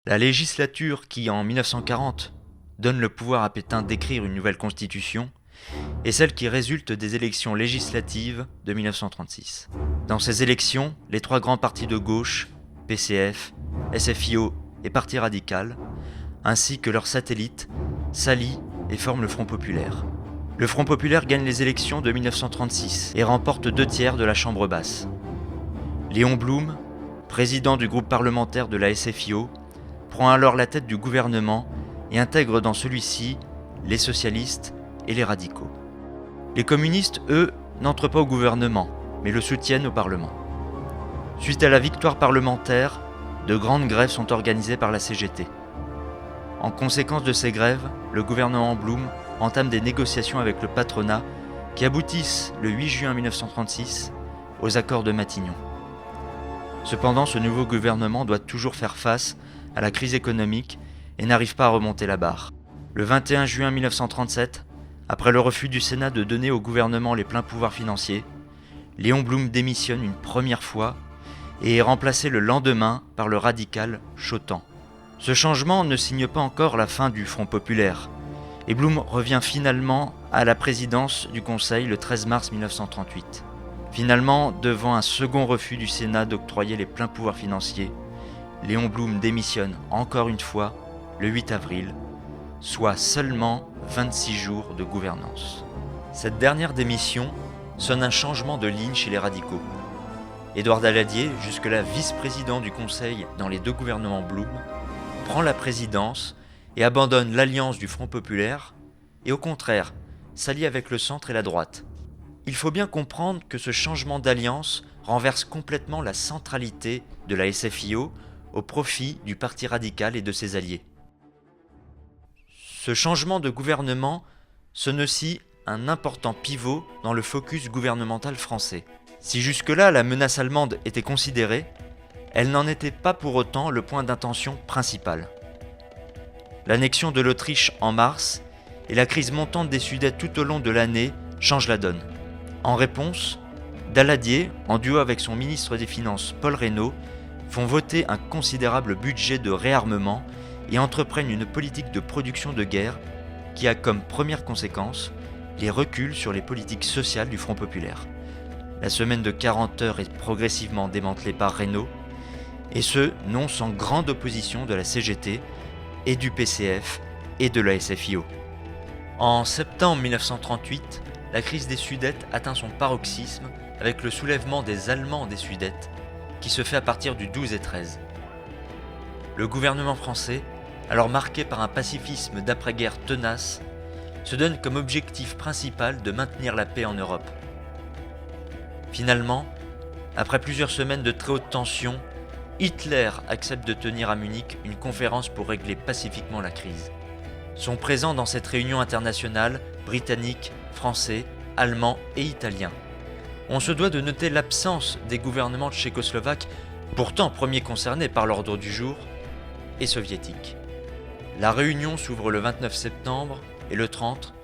La législature qui, en 1940, donne le pouvoir à Pétain d'écrire une nouvelle constitution est celle qui résulte des élections législatives de 1936. Dans ces élections, les trois grands partis de gauche, PCF, SFIO et Parti radical, ainsi que leurs satellites, s'allient et forment le Front populaire. Le Front populaire gagne les élections de 1936 et remporte 2/3 de la Chambre basse. Léon Blum, président du groupe parlementaire de la SFIO, prend alors la tête du gouvernement et intègre dans celui-ci les socialistes et les radicaux. Les communistes, eux, n'entrent pas au gouvernement, mais le soutiennent au Parlement. Suite à la victoire parlementaire, de grandes grèves sont organisées par la CGT. En conséquence de ces grèves, le gouvernement Blum entame des négociations avec le patronat qui aboutissent le 8 juin 1936 aux accords de Matignon. Cependant, ce nouveau gouvernement doit toujours faire face à la crise économique et n'arrive pas à remonter la barre. Le 21 juin 1937, après le refus du Sénat de donner au gouvernement les pleins pouvoirs financiers, Léon Blum démissionne une première fois et est remplacé le lendemain par le radical Chautemps. Ce changement ne signe pas encore la fin du Front populaire, et Blum revient finalement à la présidence du Conseil le 13 mars 1938. Finalement, devant un second refus du Sénat d'octroyer les pleins pouvoirs financiers, Léon Blum démissionne encore une fois le 8 avril, soit seulement 26 jours de gouvernance. Cette dernière démission sonne un changement de ligne chez les radicaux. Édouard Daladier, jusque-là vice-président du Conseil dans les deux gouvernements Blum, prend la présidence et abandonne l'alliance du Front populaire et au contraire s'allie avec le centre et la droite. Il faut bien comprendre que ce changement d'alliance renverse complètement la centralité de la SFIO au profit du Parti radical et de ses alliés. Ce changement de gouvernement sonne aussi un important pivot dans le focus gouvernemental français. Si jusque-là la menace allemande était considérée, elle n'en était pas pour autant le point d'intention principal. L'annexion de l'Autriche en mars et la crise montante des Sudètes tout au long de l'année changent la donne. En réponse, Daladier, en duo avec son ministre des Finances Paul Reynaud, font voter un considérable budget de réarmement et entreprennent une politique de production de guerre qui a comme première conséquence les reculs sur les politiques sociales du Front populaire. La semaine de 40 heures est progressivement démantelée par Reynaud, et ce, non sans grande opposition de la CGT et du PCF et de la SFIO. En septembre 1938, la crise des Sudètes atteint son paroxysme avec le soulèvement des Allemands des Sudètes qui se fait à partir du 12 et 13. Le gouvernement français, alors marqué par un pacifisme d'après-guerre tenace, se donne comme objectif principal de maintenir la paix en Europe. Finalement, après plusieurs semaines de très haute tension, Hitler accepte de tenir à Munich une conférence pour régler pacifiquement la crise. Sont présents dans cette réunion internationale britanniques, français, allemands et italiens. On se doit de noter l'absence des gouvernements tchécoslovaques, pourtant premiers concernés par l'ordre du jour, et soviétiques. La réunion s'ouvre le 29 septembre et le 30,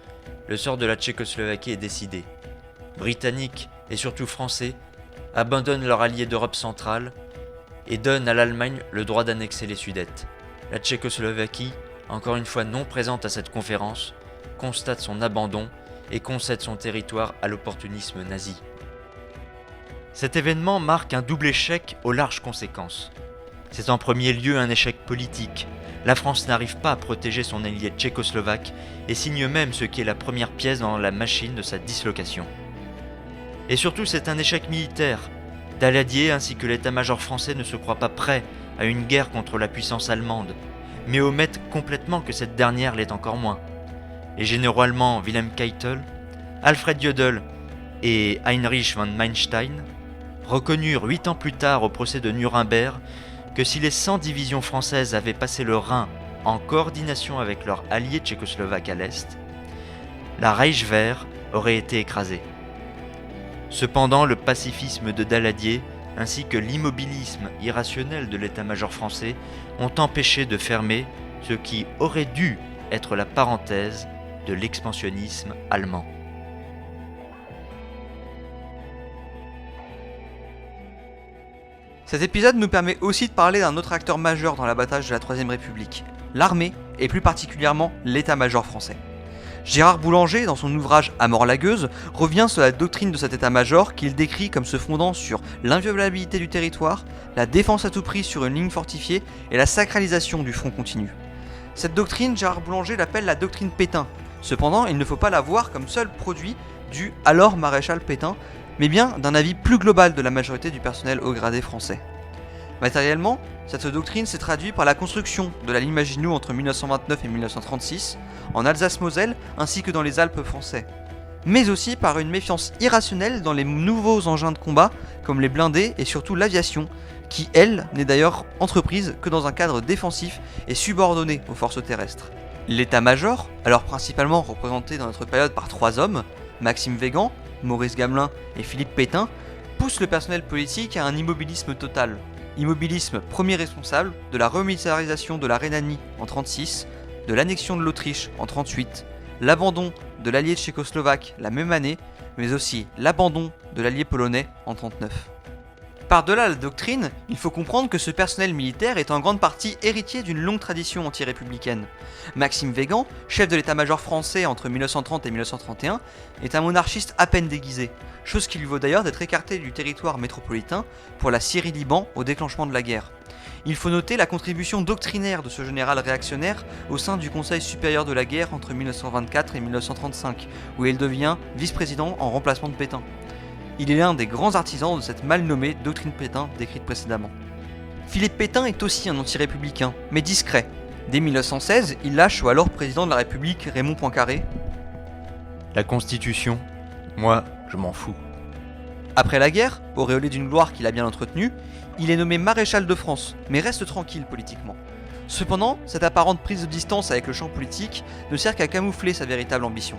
le sort de la Tchécoslovaquie est décidé. Britanniques et surtout français abandonnent leurs alliés d'Europe centrale et donnent à l'Allemagne le droit d'annexer les Sudètes. La Tchécoslovaquie, encore une fois non présente à cette conférence, constate son abandon et concède son territoire à l'opportunisme nazi. Cet événement marque un double échec aux larges conséquences. C'est en premier lieu un échec politique. La France n'arrive pas à protéger son allié tchécoslovaque et signe même ce qui est la première pièce dans la machine de sa dislocation. Et surtout, c'est un échec militaire. Daladier ainsi que l'état-major français ne se croient pas prêts à une guerre contre la puissance allemande, mais omettent complètement que cette dernière l'est encore moins. Les généraux allemands Wilhelm Keitel, Alfred Jodl et Heinrich von Manstein reconnurent 8 ans plus tard au procès de Nuremberg que si les 100 divisions françaises avaient passé le Rhin en coordination avec leurs alliés tchécoslovaques à l'Est, la Reichswehr aurait été écrasée. Cependant, le pacifisme de Daladier ainsi que l'immobilisme irrationnel de l'état-major français ont empêché de fermer ce qui aurait dû être la parenthèse de l'expansionnisme allemand. Cet épisode nous permet aussi de parler d'un autre acteur majeur dans l'abattage de la Troisième République, l'armée, et plus particulièrement l'état-major français. Gérard Boulanger, dans son ouvrage À mort la gueuse, revient sur la doctrine de cet état-major qu'il décrit comme se fondant sur l'inviolabilité du territoire, la défense à tout prix sur une ligne fortifiée et la sacralisation du front continu. Cette doctrine, Gérard Boulanger l'appelle la doctrine Pétain. Cependant, il ne faut pas la voir comme seul produit du alors maréchal Pétain, mais bien d'un avis plus global de la majorité du personnel haut gradé français. Matériellement, cette doctrine s'est traduite par la construction de la ligne Maginot entre 1929 et 1936, en Alsace-Moselle ainsi que dans les Alpes français, mais aussi par une méfiance irrationnelle dans les nouveaux engins de combat comme les blindés et surtout l'aviation, qui elle n'est d'ailleurs entreprise que dans un cadre défensif et subordonné aux forces terrestres. L'état-major, alors principalement représenté dans notre période par 3 hommes, Maxime Weygand, Maurice Gamelin et Philippe Pétain, pousse le personnel politique à un immobilisme total. Immobilisme premier responsable de la remilitarisation de la Rhénanie en 1936, de l'annexion de l'Autriche en 1938, l'abandon de l'allié tchécoslovaque la même année, mais aussi l'abandon de l'allié polonais en 1939. Par-delà la doctrine, il faut comprendre que ce personnel militaire est en grande partie héritier d'une longue tradition anti-républicaine. Maxime Weygand, chef de l'état-major français entre 1930 et 1931, est un monarchiste à peine déguisé, chose qui lui vaut d'ailleurs d'être écarté du territoire métropolitain pour la Syrie-Liban au déclenchement de la guerre. Il faut noter la contribution doctrinaire de ce général réactionnaire au sein du Conseil supérieur de la guerre entre 1924 et 1935, où il devient vice-président en remplacement de Pétain. Il est l'un des grands artisans de cette mal nommée doctrine Pétain décrite précédemment. Philippe Pétain est aussi un anti-républicain, mais discret. Dès 1916, il lâche au alors président de la République Raymond Poincaré La Constitution, moi, je m'en fous. Après la guerre, auréolé d'une gloire qu'il a bien entretenue, il est nommé maréchal de France, mais reste tranquille politiquement. Cependant, cette apparente prise de distance avec le champ politique ne sert qu'à camoufler sa véritable ambition.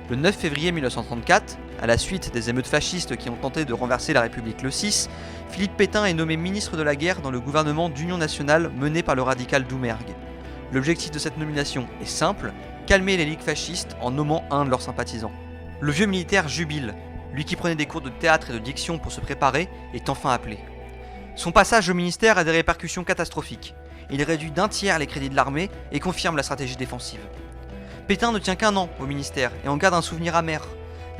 Le 9 février 1934, à la suite des émeutes fascistes qui ont tenté de renverser la République le 6, Philippe Pétain est nommé ministre de la guerre dans le gouvernement d'union nationale mené par le radical Doumergue. L'objectif de cette nomination est simple, calmer les ligues fascistes en nommant un de leurs sympathisants. Le vieux militaire jubile, lui qui prenait des cours de théâtre et de diction pour se préparer, est enfin appelé. Son passage au ministère a des répercussions catastrophiques. Il réduit d'un tiers les crédits de l'armée et confirme la stratégie défensive. Pétain ne tient qu'un an au ministère et en garde un souvenir amer,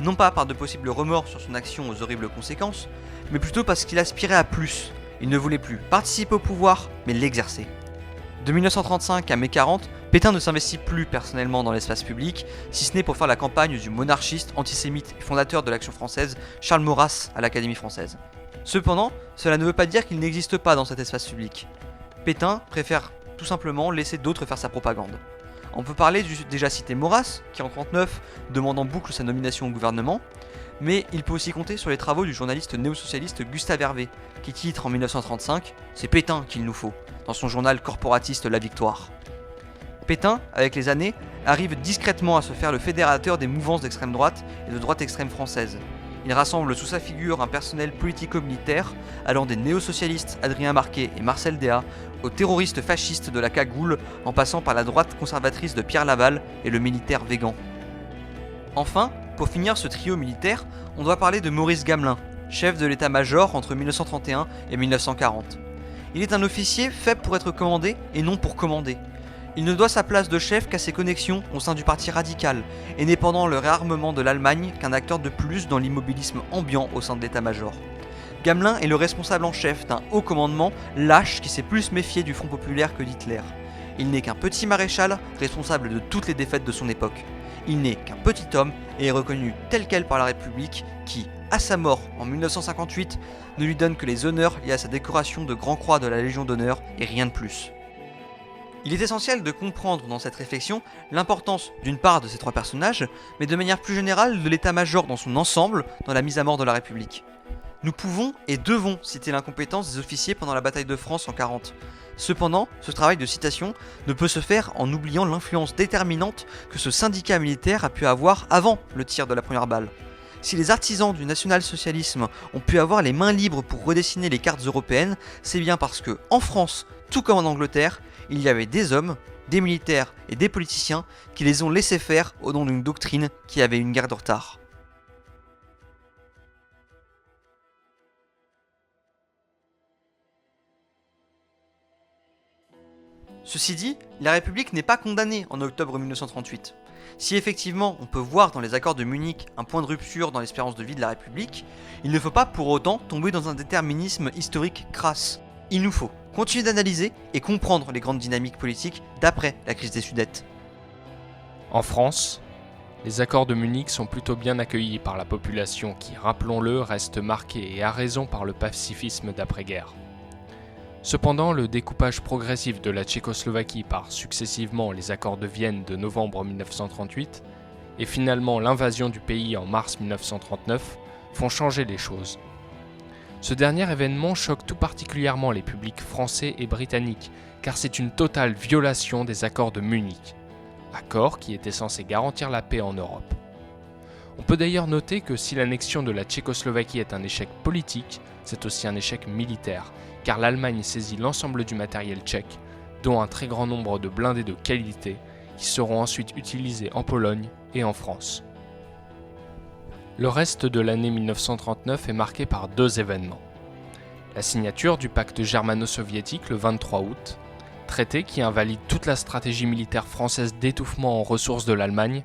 non pas par de possibles remords sur son action aux horribles conséquences, mais plutôt parce qu'il aspirait à plus. Il ne voulait plus participer au pouvoir, mais l'exercer. De 1935 à mai 40, Pétain ne s'investit plus personnellement dans l'espace public, si ce n'est pour faire la campagne du monarchiste, antisémite et fondateur de l'Action française, Charles Maurras à l'Académie française. Cependant, cela ne veut pas dire qu'il n'existe pas dans cet espace public. Pétain préfère tout simplement laisser d'autres faire sa propagande. On peut parler du déjà cité Maurras, qui en 1939 demande en boucle sa nomination au gouvernement, mais il peut aussi compter sur les travaux du journaliste néo-socialiste Gustave Hervé, qui titre en 1935 « C'est Pétain qu'il nous faut » dans son journal corporatiste La Victoire. Pétain, avec les années, arrive discrètement à se faire le fédérateur des mouvances d'extrême droite et de droite extrême française. Il rassemble sous sa figure un personnel politico-militaire allant des néo-socialistes Adrien Marquet et Marcel Déat aux terroristes fascistes de la Cagoule en passant par la droite conservatrice de Pierre Laval et le militaire Weygand. Enfin, pour finir ce trio militaire, on doit parler de Maurice Gamelin, chef de l'état-major entre 1931 et 1940. Il est un officier fait pour être commandé et non pour commander. Il ne doit sa place de chef qu'à ses connexions au sein du parti radical, et n'est pendant le réarmement de l'Allemagne qu'un acteur de plus dans l'immobilisme ambiant au sein de l'état-major. Gamelin est le responsable en chef d'un haut commandement lâche qui s'est plus méfié du Front populaire que d'Hitler. Il n'est qu'un petit maréchal responsable de toutes les défaites de son époque. Il n'est qu'un petit homme et est reconnu tel quel par la République qui, à sa mort en 1958, ne lui donne que les honneurs liés à sa décoration de Grand Croix de la Légion d'honneur et rien de plus. Il est essentiel de comprendre dans cette réflexion l'importance d'une part de ces trois personnages, mais de manière plus générale de l'état-major dans son ensemble dans la mise à mort de la République. Nous pouvons et devons citer l'incompétence des officiers pendant la bataille de France en 40. Cependant, ce travail de citation ne peut se faire en oubliant l'influence déterminante que ce syndicat militaire a pu avoir avant le tir de la première balle. Si les artisans du national-socialisme ont pu avoir les mains libres pour redessiner les cartes européennes, c'est bien parce que, en France, tout comme en Angleterre, il y avait des hommes, des militaires et des politiciens qui les ont laissés faire au nom d'une doctrine qui avait une guerre de retard. Ceci dit, la République n'est pas condamnée en octobre 1938. Si effectivement on peut voir dans les accords de Munich un point de rupture dans l'espérance de vie de la République, il ne faut pas pour autant tomber dans un déterminisme historique crasse. Il nous faut continuer d'analyser et comprendre les grandes dynamiques politiques d'après la crise des Sudètes. En France, les accords de Munich sont plutôt bien accueillis par la population qui, rappelons-le, reste marquée et à raison par le pacifisme d'après-guerre. Cependant, le découpage progressif de la Tchécoslovaquie par successivement les accords de Vienne de novembre 1938 et finalement l'invasion du pays en mars 1939 font changer les choses. Ce dernier événement choque tout particulièrement les publics français et britanniques car c'est une totale violation des accords de Munich, accord qui était censé garantir la paix en Europe. On peut d'ailleurs noter que si l'annexion de la Tchécoslovaquie est un échec politique, c'est aussi un échec militaire, car l'Allemagne saisit l'ensemble du matériel tchèque, dont un très grand nombre de blindés de qualité, qui seront ensuite utilisés en Pologne et en France. Le reste de l'année 1939 est marqué par deux événements. La signature du pacte germano-soviétique le 23 août, traité qui invalide toute la stratégie militaire française d'étouffement en ressources de l'Allemagne,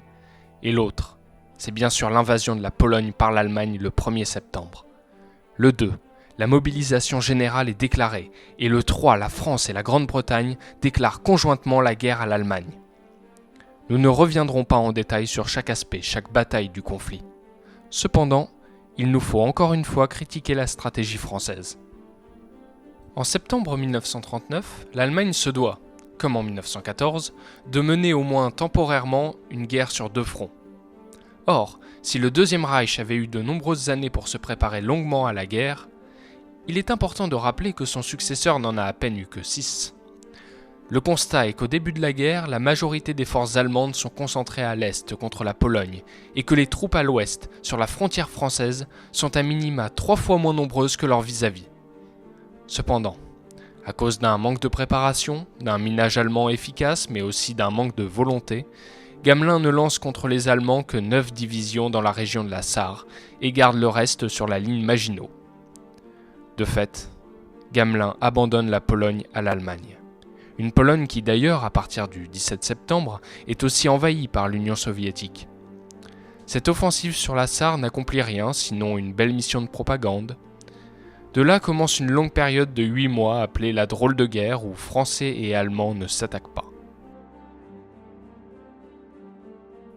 et l'autre, c'est bien sûr l'invasion de la Pologne par l'Allemagne le 1er septembre. Le 2, la mobilisation générale est déclarée, et le 3, la France et la Grande-Bretagne déclarent conjointement la guerre à l'Allemagne. Nous ne reviendrons pas en détail sur chaque aspect, chaque bataille du conflit. Cependant, il nous faut encore une fois critiquer la stratégie française. En septembre 1939, l'Allemagne se doit, comme en 1914, de mener au moins temporairement une guerre sur deux fronts. Or, si le Deuxième Reich avait eu de nombreuses années pour se préparer longuement à la guerre, il est important de rappeler que son successeur n'en a à peine eu que 6. Le constat est qu'au début de la guerre, la majorité des forces allemandes sont concentrées à l'est contre la Pologne et que les troupes à l'ouest, sur la frontière française, sont à minima 3 fois moins nombreuses que leurs vis-à-vis. Cependant, à cause d'un manque de préparation, d'un minage allemand efficace mais aussi d'un manque de volonté, Gamelin ne lance contre les Allemands que 9 divisions dans la région de la Sarre et garde le reste sur la ligne Maginot. De fait, Gamelin abandonne la Pologne à l'Allemagne. Une Pologne qui d'ailleurs, à partir du 17 septembre, est aussi envahie par l'Union soviétique. Cette offensive sur la Sarre n'accomplit rien, sinon une belle mission de propagande. De là commence une longue période de 8 mois appelée la drôle de guerre où Français et Allemands ne s'attaquent pas.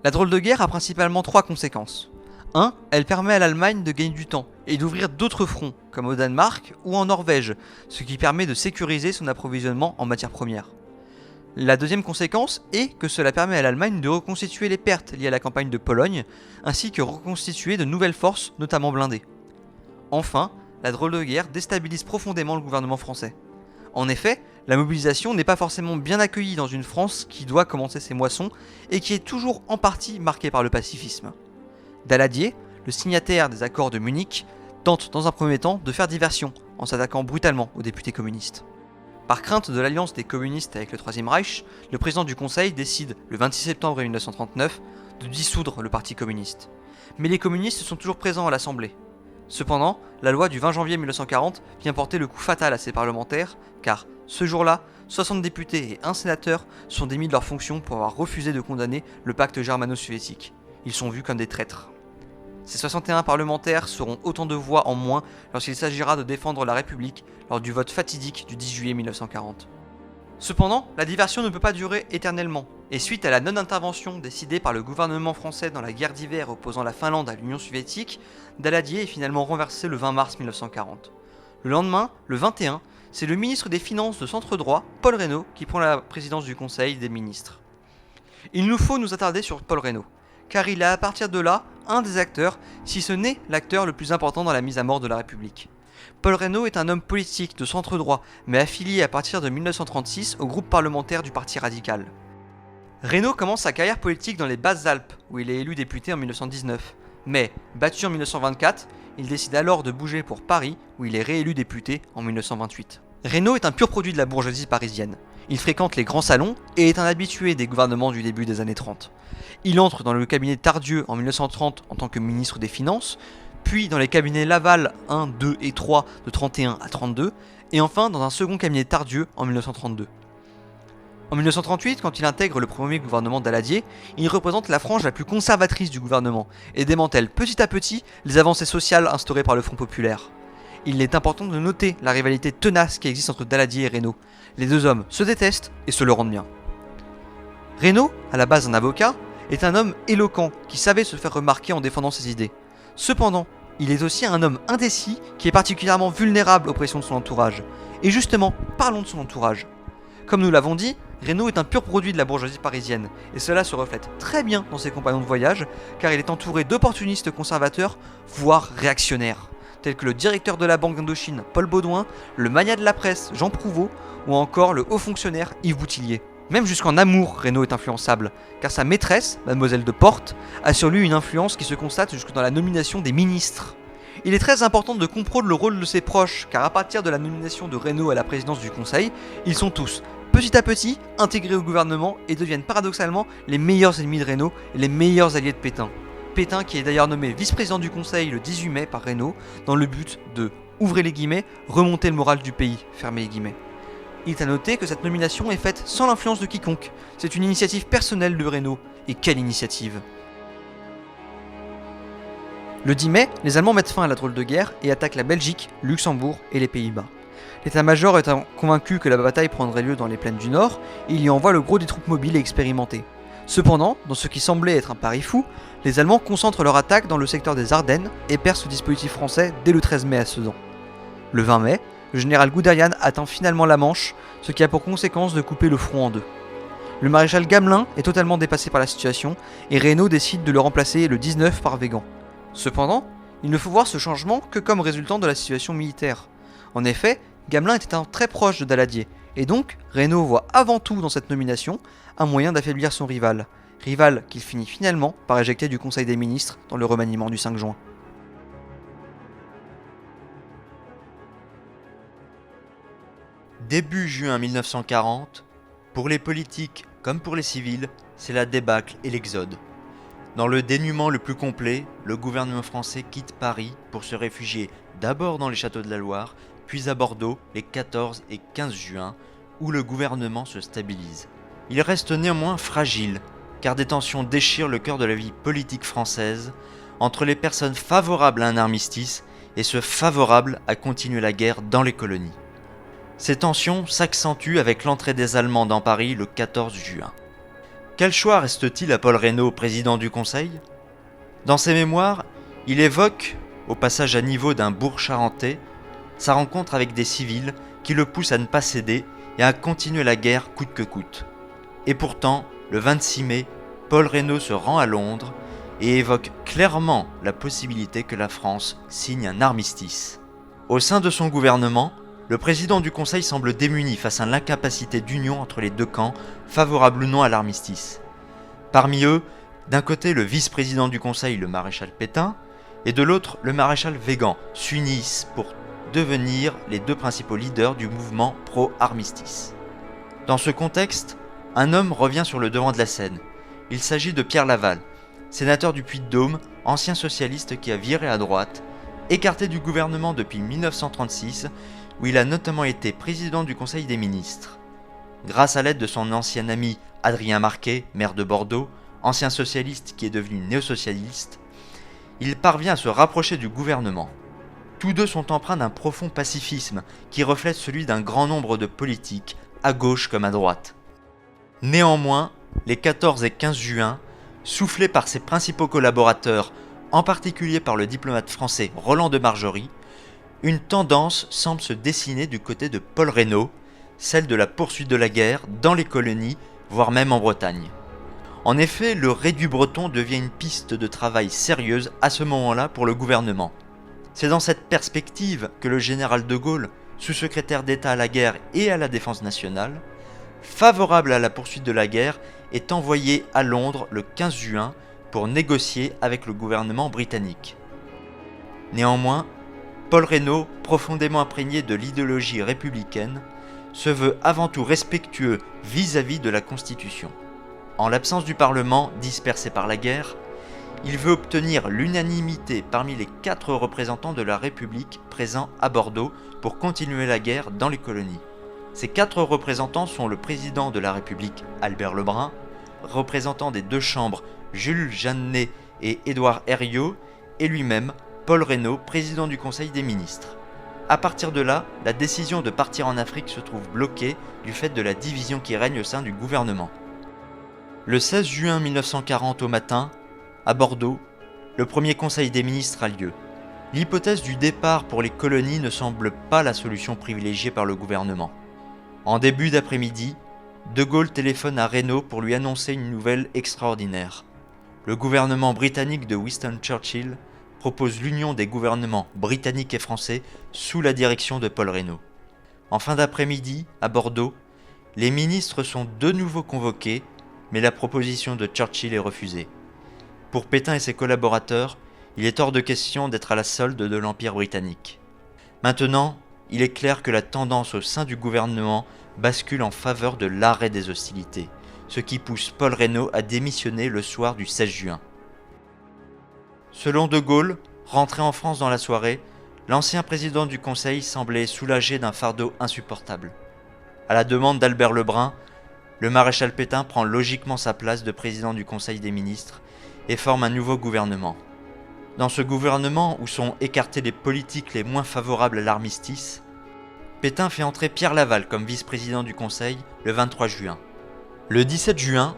La drôle de guerre a principalement 3 conséquences. 1. Elle permet à l'Allemagne de gagner du temps et d'ouvrir d'autres fronts, comme au Danemark ou en Norvège, ce qui permet de sécuriser son approvisionnement en matières premières. La deuxième conséquence est que cela permet à l'Allemagne de reconstituer les pertes liées à la campagne de Pologne, ainsi que reconstituer de nouvelles forces, notamment blindées. Enfin, la drôle de guerre déstabilise profondément le gouvernement français. En effet, la mobilisation n'est pas forcément bien accueillie dans une France qui doit commencer ses moissons et qui est toujours en partie marquée par le pacifisme. Daladier, le signataire des accords de Munich, tente dans un premier temps de faire diversion en s'attaquant brutalement aux députés communistes. Par crainte de l'alliance des communistes avec le Troisième Reich, le président du Conseil décide, le 26 septembre 1939, de dissoudre le Parti communiste. Mais les communistes sont toujours présents à l'Assemblée. Cependant, la loi du 20 janvier 1940 vient porter le coup fatal à ces parlementaires, car, ce jour-là, 60 députés et un sénateur sont démis de leurs fonctions pour avoir refusé de condamner le pacte germano-soviétique. Ils sont vus comme des traîtres. Ces 61 parlementaires seront autant de voix en moins lorsqu'il s'agira de défendre la République lors du vote fatidique du 10 juillet 1940. Cependant, la diversion ne peut pas durer éternellement, et suite à la non-intervention décidée par le gouvernement français dans la guerre d'hiver opposant la Finlande à l'Union soviétique, Daladier est finalement renversé le 20 mars 1940. Le lendemain, le 21, c'est le ministre des Finances de centre droit, Paul Reynaud, qui prend la présidence du Conseil des ministres. Il nous faut nous attarder sur Paul Reynaud, car il est à partir de là un des acteurs, si ce n'est l'acteur le plus important dans la mise à mort de la République. Paul Reynaud est un homme politique de centre droit, mais affilié à partir de 1936 au groupe parlementaire du Parti radical. Reynaud commence sa carrière politique dans les Basses-Alpes, où il est élu député en 1919. Mais, battu en 1924, il décide alors de bouger pour Paris, où il est réélu député en 1928. Reynaud est un pur produit de la bourgeoisie parisienne. Il fréquente les grands salons et est un habitué des gouvernements du début des années 30. Il entre dans le cabinet Tardieu en 1930 en tant que ministre des Finances, puis dans les cabinets Laval 1, 2 et 3 de 31 à 32, et enfin dans un second cabinet Tardieu en 1932. En 1938, quand il intègre le premier gouvernement Daladier, il représente la frange la plus conservatrice du gouvernement et démantèle petit à petit les avancées sociales instaurées par le Front populaire. Il est important de noter la rivalité tenace qui existe entre Daladier et Reynaud. Les deux hommes se détestent et se le rendent bien. Reynaud, à la base un avocat, est un homme éloquent qui savait se faire remarquer en défendant ses idées. Cependant, il est aussi un homme indécis qui est particulièrement vulnérable aux pressions de son entourage. Et justement, parlons de son entourage. Comme nous l'avons dit, Reynaud est un pur produit de la bourgeoisie parisienne, et cela se reflète très bien dans ses compagnons de voyage, car il est entouré d'opportunistes conservateurs, voire réactionnaires, tels que le directeur de la Banque d'Indochine, Paul Baudouin, le magnat de la presse, Jean Prouvost, ou encore le haut fonctionnaire Yves Boutillier. Même jusqu'en amour, Reynaud est influençable, car sa maîtresse, Mademoiselle de Porte, a sur lui une influence qui se constate jusque dans la nomination des ministres. Il est très important de comprendre le rôle de ses proches, car à partir de la nomination de Reynaud à la présidence du Conseil, ils sont tous, petit à petit, intégrés au gouvernement et deviennent paradoxalement les meilleurs ennemis de Reynaud et les meilleurs alliés de Pétain. Pétain qui est d'ailleurs nommé vice-président du Conseil le 18 mai par Reynaud, dans le but de, ouvrez les guillemets, remonter le moral du pays, fermez les guillemets. Il est à noter que cette nomination est faite sans l'influence de quiconque. C'est une initiative personnelle de Reynaud. Et quelle initiative! Le 10 mai, les Allemands mettent fin à la drôle de guerre et attaquent la Belgique, Luxembourg et les Pays-Bas. L'état-major étant convaincu que la bataille prendrait lieu dans les plaines du Nord, il y envoie le gros des troupes mobiles et expérimentées. Cependant, dans ce qui semblait être un pari fou, les Allemands concentrent leur attaque dans le secteur des Ardennes et percent le dispositif français dès le 13 mai à Sedan. Le 20 mai, le général Guderian atteint finalement la Manche, ce qui a pour conséquence de couper le front en deux. Le maréchal Gamelin est totalement dépassé par la situation et Reynaud décide de le remplacer le 19 par Weygand. Cependant, il ne faut voir ce changement que comme résultant de la situation militaire. En effet, Gamelin était un très proche de Daladier, et donc Reynaud voit avant tout dans cette nomination un moyen d'affaiblir son rival qu'il finit finalement par éjecter du Conseil des ministres dans le remaniement du 5 juin. Début juin 1940, pour les politiques comme pour les civils, c'est la débâcle et l'exode. Dans le dénuement le plus complet, le gouvernement français quitte Paris pour se réfugier d'abord dans les châteaux de la Loire, puis à Bordeaux les 14 et 15 juin, où le gouvernement se stabilise. Il reste néanmoins fragile, car des tensions déchirent le cœur de la vie politique française, entre les personnes favorables à un armistice et ceux favorables à continuer la guerre dans les colonies. Ces tensions s'accentuent avec l'entrée des Allemands dans Paris le 14 juin. Quel choix reste-t-il à Paul Reynaud, président du Conseil ? Dans ses mémoires, il évoque, au passage à niveau d'un bourg charentais, sa rencontre avec des civils qui le poussent à ne pas céder et à continuer la guerre coûte que coûte. Et pourtant, le 26 mai, Paul Reynaud se rend à Londres et évoque clairement la possibilité que la France signe un armistice. Au sein de son gouvernement, le président du Conseil semble démuni face à l'incapacité d'union entre les deux camps, favorables ou non à l'armistice. Parmi eux, d'un côté le vice-président du Conseil, le maréchal Pétain, et de l'autre le maréchal Weygand, s'unissent pour devenir les deux principaux leaders du mouvement pro-armistice. Dans ce contexte, un homme revient sur le devant de la scène. Il s'agit de Pierre Laval, sénateur du Puy-de-Dôme, ancien socialiste qui a viré à droite, écarté du gouvernement depuis 1936, où il a notamment été président du Conseil des ministres. Grâce à l'aide de son ancien ami Adrien Marquet, maire de Bordeaux, ancien socialiste qui est devenu néo-socialiste, il parvient à se rapprocher du gouvernement. Tous deux sont empreints d'un profond pacifisme qui reflète celui d'un grand nombre de politiques, à gauche comme à droite. Néanmoins, les 14 et 15 juin, soufflés par ses principaux collaborateurs, en particulier par le diplomate français Roland de Margerie, une tendance semble se dessiner du côté de Paul Reynaud, celle de la poursuite de la guerre dans les colonies, voire même en Bretagne. En effet, le Rédu breton devient une piste de travail sérieuse à ce moment-là pour le gouvernement. C'est dans cette perspective que le général de Gaulle, sous-secrétaire d'État à la guerre et à la défense nationale, favorable à la poursuite de la guerre, est envoyé à Londres le 15 juin pour négocier avec le gouvernement britannique. Néanmoins, Paul Reynaud, profondément imprégné de l'idéologie républicaine, se veut avant tout respectueux vis-à-vis de la Constitution. En l'absence du Parlement, dispersé par la guerre, il veut obtenir l'unanimité parmi les 4 représentants de la République présents à Bordeaux pour continuer la guerre dans les colonies. Ces 4 représentants sont le président de la République Albert Lebrun, représentant des 2 chambres Jules Jeanneney et Édouard Herriot, et lui-même Paul Reynaud, président du Conseil des ministres. À partir de là, la décision de partir en Afrique se trouve bloquée du fait de la division qui règne au sein du gouvernement. Le 16 juin 1940 au matin, à Bordeaux, le premier Conseil des ministres a lieu. L'hypothèse du départ pour les colonies ne semble pas la solution privilégiée par le gouvernement. En début d'après-midi, De Gaulle téléphone à Reynaud pour lui annoncer une nouvelle extraordinaire. Le gouvernement britannique de Winston Churchill propose l'union des gouvernements britanniques et français sous la direction de Paul Reynaud. En fin d'après-midi, à Bordeaux, les ministres sont de nouveau convoqués, mais la proposition de Churchill est refusée. Pour Pétain et ses collaborateurs, il est hors de question d'être à la solde de l'Empire britannique. Maintenant, il est clair que la tendance au sein du gouvernement bascule en faveur de l'arrêt des hostilités, ce qui pousse Paul Reynaud à démissionner le soir du 16 juin. Selon De Gaulle, rentré en France dans la soirée, l'ancien président du Conseil semblait soulagé d'un fardeau insupportable. À la demande d'Albert Lebrun, le maréchal Pétain prend logiquement sa place de président du Conseil des ministres et forme un nouveau gouvernement. Dans ce gouvernement où sont écartés les politiques les moins favorables à l'armistice, Pétain fait entrer Pierre Laval comme vice-président du Conseil le 23 juin. Le 17 juin,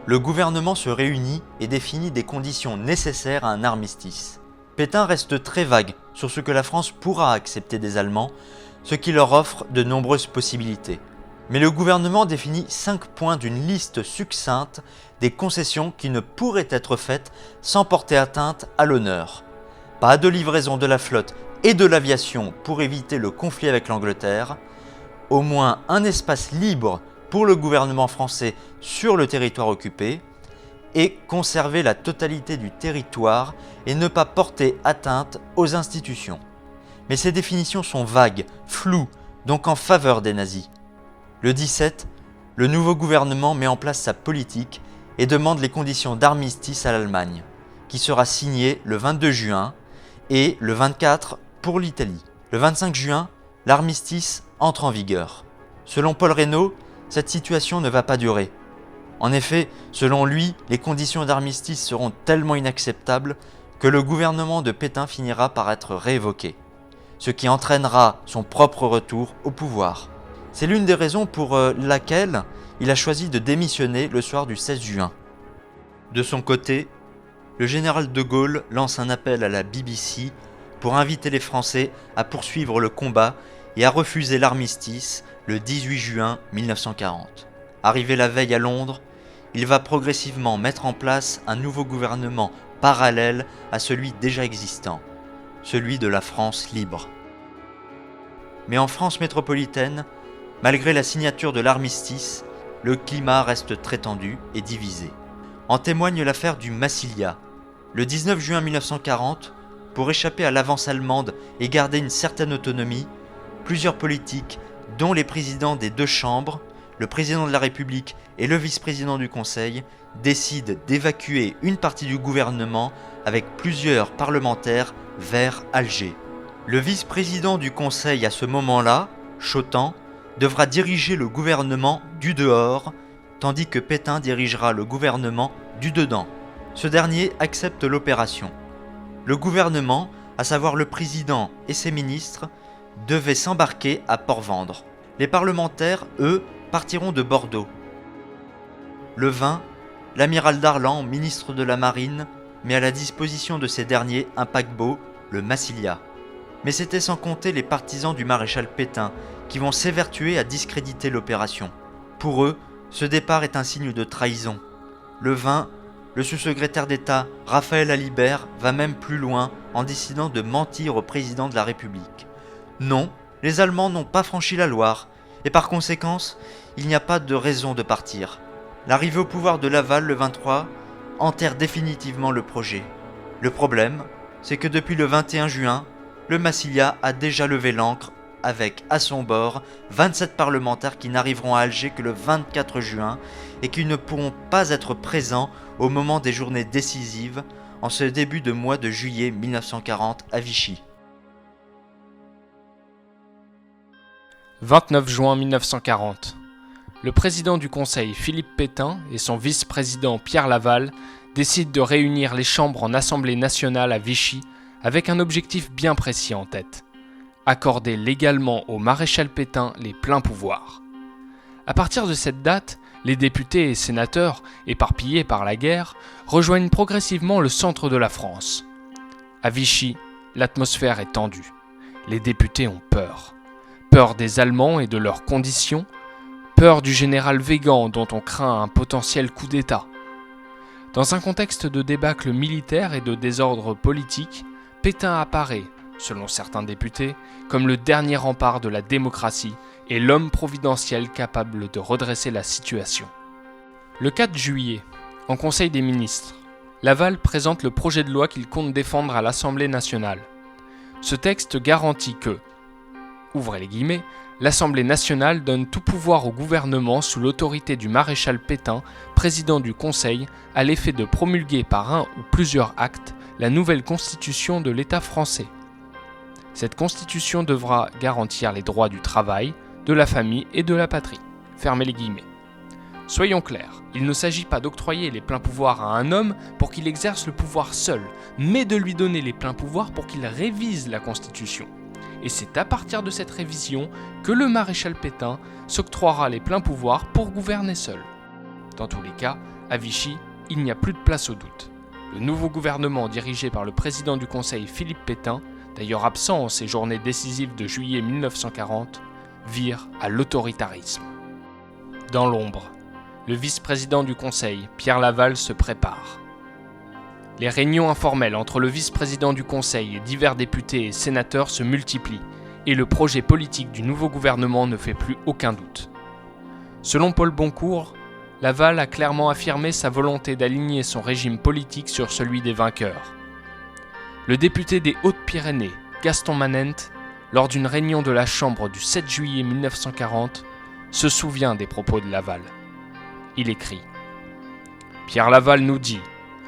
le gouvernement se réunit et définit des conditions nécessaires à un armistice. Pétain reste très vague sur ce que la France pourra accepter des Allemands, ce qui leur offre de nombreuses possibilités. Mais le gouvernement définit 5 points d'une liste succincte des concessions qui ne pourraient être faites sans porter atteinte à l'honneur. Pas de livraison de la flotte et de l'aviation pour éviter le conflit avec l'Angleterre, au moins un espace libre pour le gouvernement français sur le territoire occupé, et conserver la totalité du territoire et ne pas porter atteinte aux institutions. Mais ces définitions sont vagues, floues, donc en faveur des nazis. Le 17, le nouveau gouvernement met en place sa politique et demande les conditions d'armistice à l'Allemagne, qui sera signé le 22 juin et le 24 pour l'Italie. Le 25 juin, l'armistice entre en vigueur. Selon Paul Reynaud, cette situation ne va pas durer. En effet, selon lui, les conditions d'armistice seront tellement inacceptables que le gouvernement de Pétain finira par être réévoqué, ce qui entraînera son propre retour au pouvoir. C'est l'une des raisons pour laquelle il a choisi de démissionner le soir du 16 juin. De son côté, le général de Gaulle lance un appel à la BBC pour inviter les Français à poursuivre le combat et à refuser l'armistice le 18 juin 1940. Arrivé la veille à Londres, il va progressivement mettre en place un nouveau gouvernement parallèle à celui déjà existant, celui de la France libre. Mais en France métropolitaine, malgré la signature de l'armistice, le climat reste très tendu et divisé. En témoigne l'affaire du Massilia. Le 19 juin 1940, pour échapper à l'avance allemande et garder une certaine autonomie, plusieurs politiques, dont les présidents des 2 chambres, le président de la République et le vice-président du Conseil, décident d'évacuer une partie du gouvernement avec plusieurs parlementaires vers Alger. Le vice-président du Conseil à ce moment-là, Chotan, devra diriger le gouvernement du dehors, tandis que Pétain dirigera le gouvernement du dedans. Ce dernier accepte l'opération. Le gouvernement, à savoir le président et ses ministres, devait s'embarquer à Port-Vendre. Les parlementaires, eux, partiront de Bordeaux. Le 20, l'amiral Darlan, ministre de la Marine, met à la disposition de ces derniers un paquebot, le Massilia. Mais c'était sans compter les partisans du maréchal Pétain, qui vont s'évertuer à discréditer l'opération. Pour eux, ce départ est un signe de trahison. Le 20, le sous-secrétaire d'État, Raphaël Alibert, va même plus loin en décidant de mentir au président de la République. Non, les Allemands n'ont pas franchi la Loire, et par conséquence, il n'y a pas de raison de partir. L'arrivée au pouvoir de Laval le 23 enterre définitivement le projet. Le problème, c'est que depuis le 21 juin, le Massilia a déjà levé l'ancre avec à son bord 27 parlementaires qui n'arriveront à Alger que le 24 juin et qui ne pourront pas être présents au moment des journées décisives en ce début de mois de juillet 1940 à Vichy. 29 juin 1940. Le président du Conseil, Philippe Pétain, et son vice-président, Pierre Laval, décident de réunir les chambres en Assemblée nationale à Vichy avec un objectif bien précis en tête: accorder légalement au maréchal Pétain les pleins pouvoirs. À partir de cette date, les députés et sénateurs, éparpillés par la guerre, rejoignent progressivement le centre de la France. À Vichy, l'atmosphère est tendue. Les députés ont peur. Peur des Allemands et de leurs conditions, peur du général Weygand dont on craint un potentiel coup d'État. Dans un contexte de débâcle militaire et de désordre politique, Pétain apparaît, selon certains députés, comme le dernier rempart de la démocratie et l'homme providentiel capable de redresser la situation. Le 4 juillet, en Conseil des ministres, Laval présente le projet de loi qu'il compte défendre à l'Assemblée nationale. Ce texte garantit que, ouvrez les guillemets, l'Assemblée nationale donne tout pouvoir au gouvernement sous l'autorité du maréchal Pétain, président du Conseil, à l'effet de promulguer par un ou plusieurs actes la nouvelle constitution de l'État français. Cette constitution devra garantir les droits du travail, de la famille et de la patrie. Fermez les guillemets. Soyons clairs, il ne s'agit pas d'octroyer les pleins pouvoirs à un homme pour qu'il exerce le pouvoir seul, mais de lui donner les pleins pouvoirs pour qu'il révise la Constitution. Et c'est à partir de cette révision que le maréchal Pétain s'octroiera les pleins pouvoirs pour gouverner seul. Dans tous les cas, à Vichy, il n'y a plus de place au doute. Le nouveau gouvernement dirigé par le président du Conseil Philippe Pétain, d'ailleurs absent en ces journées décisives de juillet 1940, vire à l'autoritarisme. Dans l'ombre, le vice-président du Conseil, Pierre Laval, se prépare. Les réunions informelles entre le vice-président du Conseil et divers députés et sénateurs se multiplient, et le projet politique du nouveau gouvernement ne fait plus aucun doute. Selon Paul Boncourt, Laval a clairement affirmé sa volonté d'aligner son régime politique sur celui des vainqueurs. Le député des Hautes-Pyrénées, Gaston Manent, lors d'une réunion de la Chambre du 7 juillet 1940, se souvient des propos de Laval. Il écrit « Pierre Laval nous dit,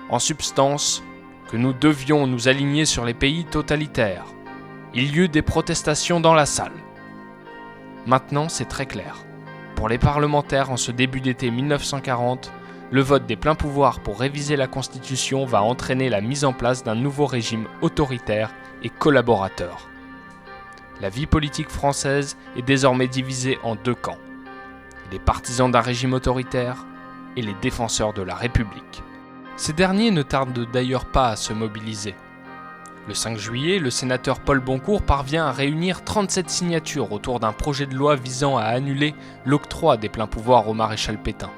en substance, que nous devions nous aligner sur les pays totalitaires. Il y eut des protestations dans la salle. Maintenant, c'est très clair. Pour les parlementaires, en ce début d'été 1940, le vote des pleins pouvoirs pour réviser la Constitution va entraîner la mise en place d'un nouveau régime autoritaire et collaborateur. La vie politique française est désormais divisée en deux camps. Les partisans d'un régime autoritaire et les défenseurs de la République. Ces derniers ne tardent d'ailleurs pas à se mobiliser. Le 5 juillet, le sénateur Paul Boncourt parvient à réunir 37 signatures autour d'un projet de loi visant à annuler l'octroi des pleins pouvoirs au maréchal Pétain.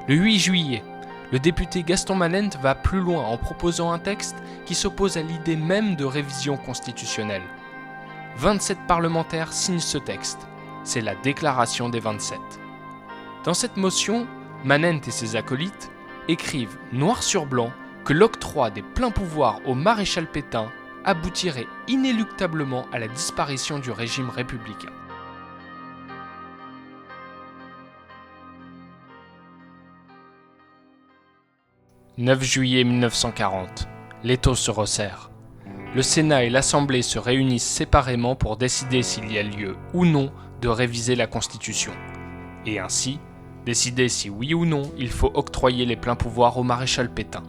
Le 8 juillet, le député Gaston Manent va plus loin en proposant un texte qui s'oppose à l'idée même de révision constitutionnelle. 27 parlementaires signent ce texte. C'est la déclaration des 27. Dans cette motion, Manent et ses acolytes écrivent noir sur blanc que l'octroi des pleins pouvoirs au maréchal Pétain aboutirait inéluctablement à la disparition du régime républicain. « 9 juillet 1940. L'étau se resserre. Le Sénat et l'Assemblée se réunissent séparément pour décider s'il y a lieu ou non de réviser la Constitution, et ainsi décider si oui ou non il faut octroyer les pleins pouvoirs au maréchal Pétain.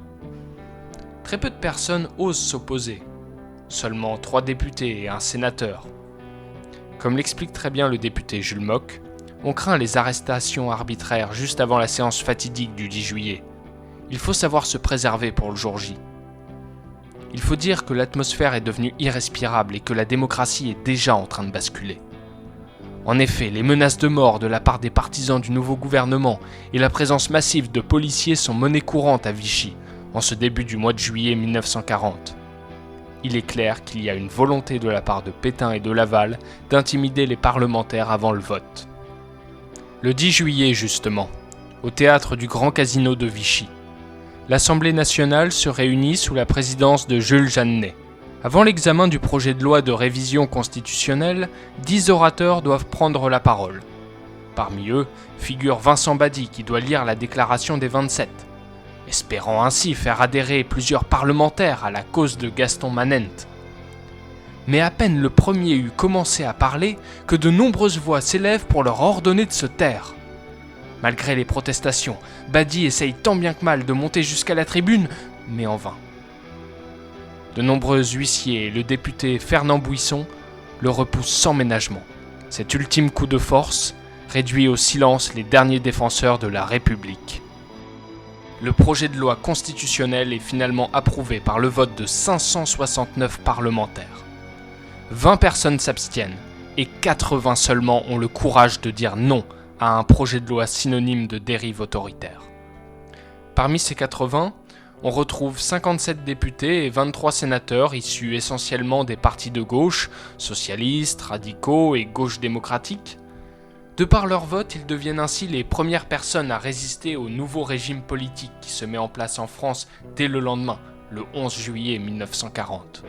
Très peu de personnes osent s'opposer, seulement 3 députés et un sénateur. Comme l'explique très bien le député Jules Moch, on craint les arrestations arbitraires juste avant la séance fatidique du 10 juillet. Il faut savoir se préserver pour le jour J. Il faut dire que l'atmosphère est devenue irrespirable et que la démocratie est déjà en train de basculer. En effet, les menaces de mort de la part des partisans du nouveau gouvernement et la présence massive de policiers sont monnaie courante à Vichy en ce début du mois de juillet 1940. Il est clair qu'il y a une volonté de la part de Pétain et de Laval d'intimider les parlementaires avant le vote. Le 10 juillet justement, au théâtre du Grand Casino de Vichy, l'Assemblée nationale se réunit sous la présidence de Jules Jeanneney. Avant l'examen du projet de loi de révision constitutionnelle, 10 orateurs doivent prendre la parole. Parmi eux figure Vincent Bady qui doit lire la déclaration des 27, espérant ainsi faire adhérer plusieurs parlementaires à la cause de Gaston Manent. Mais à peine le premier eut commencé à parler que de nombreuses voix s'élèvent pour leur ordonner de se taire. Malgré les protestations, Badi essaye tant bien que mal de monter jusqu'à la tribune, mais en vain. De nombreux huissiers et le député Fernand Buisson le repoussent sans ménagement. Cet ultime coup de force réduit au silence les derniers défenseurs de la République. Le projet de loi constitutionnelle est finalement approuvé par le vote de 569 parlementaires. 20 personnes s'abstiennent et 80 seulement ont le courage de dire non à un projet de loi synonyme de dérive autoritaire. Parmi ces 80, on retrouve 57 députés et 23 sénateurs issus essentiellement des partis de gauche, socialistes, radicaux et gauche démocratique. De par leur vote, ils deviennent ainsi les premières personnes à résister au nouveau régime politique qui se met en place en France dès le lendemain, le 11 juillet 1940.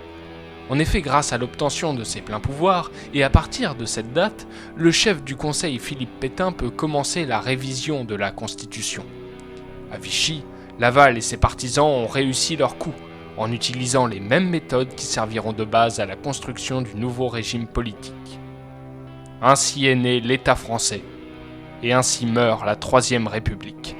En effet, grâce à l'obtention de ses pleins pouvoirs, et à partir de cette date, le chef du Conseil Philippe Pétain peut commencer la révision de la Constitution. À Vichy, Laval et ses partisans ont réussi leur coup, en utilisant les mêmes méthodes qui serviront de base à la construction du nouveau régime politique. Ainsi est né l'État français, et ainsi meurt la Troisième République.